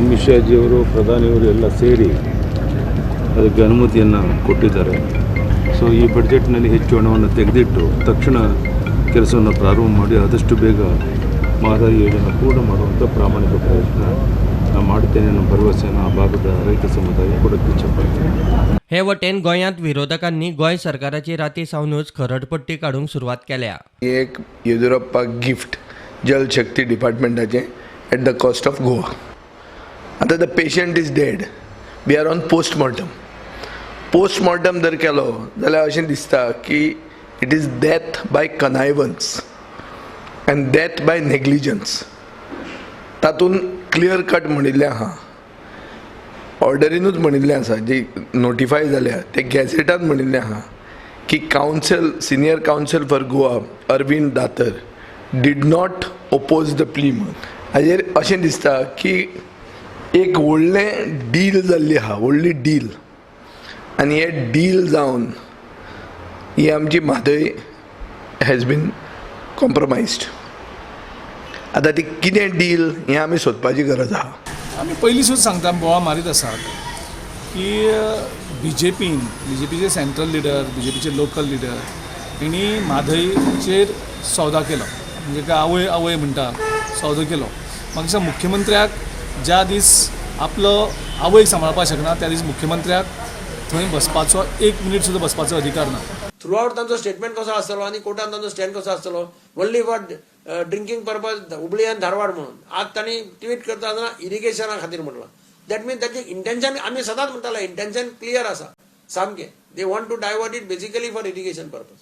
ಅಮಿತ್ ಶಾಜಿಯವರು ಪ್ರಧಾನಿಯವರು ಎಲ್ಲ ಸೇರಿ ಅದಕ್ಕೆ ಅನುಮತಿಯನ್ನು ಕೊಟ್ಟಿದ್ದಾರೆ. ಸೊ ಈ ಬಡ್ಜೆಟ್ನಲ್ಲಿ ಹೆಚ್ಚು ಹಣವನ್ನು ತೆಗೆದಿಟ್ಟು ತಕ್ಷಣ ಕೆಲಸವನ್ನು ಪ್ರಾರಂಭ ಮಾಡಿ ಆದಷ್ಟು ಬೇಗ ಮಹದಾಯಿ ಯೋಜನೆ ಪೂರ್ಣ ಮಾಡುವಂಥ ಪ್ರಾಮಾಣಿಕ ಪ್ರಯತ್ನ ನಾನು ಮಾಡ್ತೇನೆ ಅನ್ನೋ ಭರವಸೆಯನ್ನು ಆ ಭಾಗದ ರೈತ ಸಮುದಾಯ ಕೊಡೋಕ್ಕೆ ಇಚ್ಛಪಡ್ತೀನಿ. हे वटेन गोंयांत विरोधकांनी गोंय सरकाराची राती सावनूच खरडपट्टी काडूंक सुरवात केल्या. एक येदियुरप्पा गिफ्ट जल शक्ती डिपार्टमेंटाचें at the cost of Goa. आतां the patient is dead, we are on postmortem जर केलो जाल्यार अशें दिसता की it is death by connivance and death by negligence. तातूंत क्लियर कट म्हणिल्लें आहा, ऑर्डरीनूच म्हणिल्लें आसा, जी नोटिफाय जाल्या ते गॅझेटान म्हणिल्लें आहा की senior counsel for Goa Arvind Datar did not oppose the plea म्हणून. हाजेर अशें दिसता की एक व्हडलें डील जाल्ली आहा, व्हडली डील, आनी हे डील जावन ही आमची म्हादय हॅज बीन कॉम्प्रमायज्ड. आतां ती कितें डील हें आमी सोदपाची गरज आहा. आमी पयलींसूच सांगता बोवा मारीत आसात की बीजेपीचे सेंट्रल लिडर, बीजेपीचे लोकल लिडर हेणी म्हादयचेर सौदा केलो, म्हणजे काय आवय आवय म्हणटा सौदो केलो. म्हाका दिसता मुख्यमंत्र्याक ज्या दीस आपलो आवय सांबाळपाक शकना त्या दीस मुख्यमंत्र्याक थंय बसपाचो 1 मिनीट सुद्दां बसपाचो अधिकार ना. थ्रू आउट तांचो स्टेटमेंट कसो आसतलो आनी कोर्टान तांचो स्टँड कसो आसतलो, only for drinking purpose Hubli आनी धारवाड म्हणून. आज तांणी ट्वीट करता आसतना इरिगेशना खातीर म्हणलां. दॅट मीन्स ताचें इंटेन्शन आमी सदांच म्हणटाले इंटेन्शन क्लियर आसा सामकें. They want to divert it basically for irrigation purpose.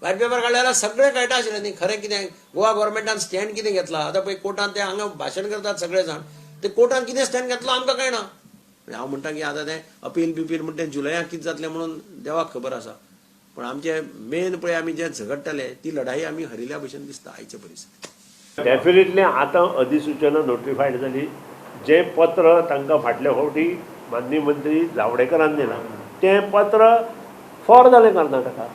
White paper काडले जाल्यार सगळें कळटा आशिल्लें न्ही खरें कितें, गोवा गव्हर्मेंटान स्टँड कितें घेतला. आतां पळय कोर्टान ते हांगा भाशण करतात सगळे जाण, ते कोर्टान कितें स्टँड घेतलो आमकां कळना. हांव म्हणटा की आतां तें अपील म्हणटा तें जुलयाक कितें जातलें म्हणून देवाक खबर आसा. पण आमचे मेन पळय आमी जे झगडटाले ती लढाई आमी हरिल्या भशेन दिसता आयच्या परिस्थितीत. डेफिनेटली आतां अधिसूचना नोटिफायड जाली. जें पत्र तांकां फाटल्या फावटी माननीय मंत्री जावडेकरान दिलां तें पत्र फॉर जालें कर्नाटका.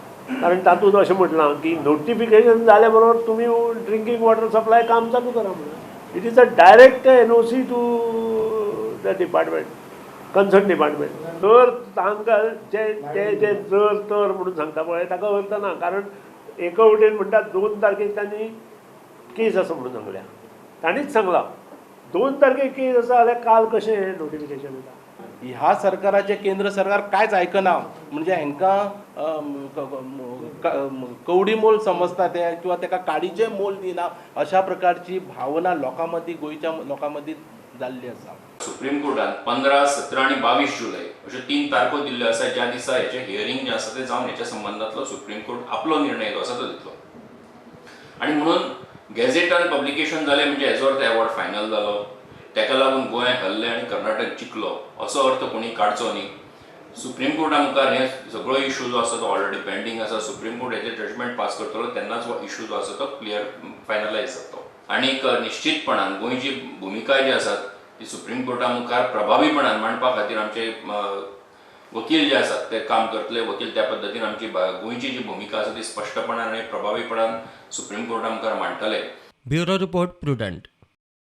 कारण तातूंत अशें म्हटलां की नोटिफिकेशन जाल्या बरोबर तुमी ड्रिंकींग वॉटर सप्लाय काम चालू करा म्हणून. It is a direct NOC to the department, concern department. तर तांकां जे जर तर म्हणून सांगता पळय ताका अर्थ ना. कारण एका वटेन म्हणटा 2 तारखेक तांणी केस आसा म्हणून सांगल्या. तांणीच सांगलां 2 तारखेक केस आसा जाल्यार काल कशें नोटिफिकेशन येता. ह्या सरकाराचे केंद्र सरकार कांयच आयकना. म्हणजे हांकां कवडी मोल समजता ते किंवा ताका काडीचें मोल दिना अशा प्रकारची भावना लोकां मदीं, गोंयच्या लोकां मदीं जाल्ली आसा. सुप्रीम कोर्टान 15, 17 आणि 22 जुलै अशे 3 तारखो दिल्ल्यो आसा ज्या दिसा हेचे हियरिंग जे आसा ते जावन हेच्या संबंधातलो सुप्रीम कोर्ट आपलो निर्णय जो आसा तो दितलो. आणि म्हणून गॅझेटान पब्लिकेशन जालें म्हणजे हेजो अर्थ एवॉर्ड फायनल जालो. तेका लागून गोंय हरलें आनी कर्नाटक जिखलो असो अर्थ कोणी काडचो न्ही. सुप्रीम कोर्टा मुखार हे सगळो इशू जो आसा तो ऑलरेडी पेंडींग आसा. सुप्रीम कोर्ट हेचे जजमेंट पास करतलो तेन्नाच हो इशू जो आसा तो क्लियर फायनलायज जातलो. आनीक निश्चितपणान गोंयची भुमिका जी आसा ती सुप्रीम कोर्टा मुखार प्रभावीपणान मांडपा खातीर आमचे वकील जे आसात ते काम करतले. वकील त्या पद्दतीन आमची गोंयची जी भुमिका आसा ती स्पश्टपणान आनी प्रभावीपणान सुप्रीम कोर्टा मुखार मांडटले. Bureau report prudent.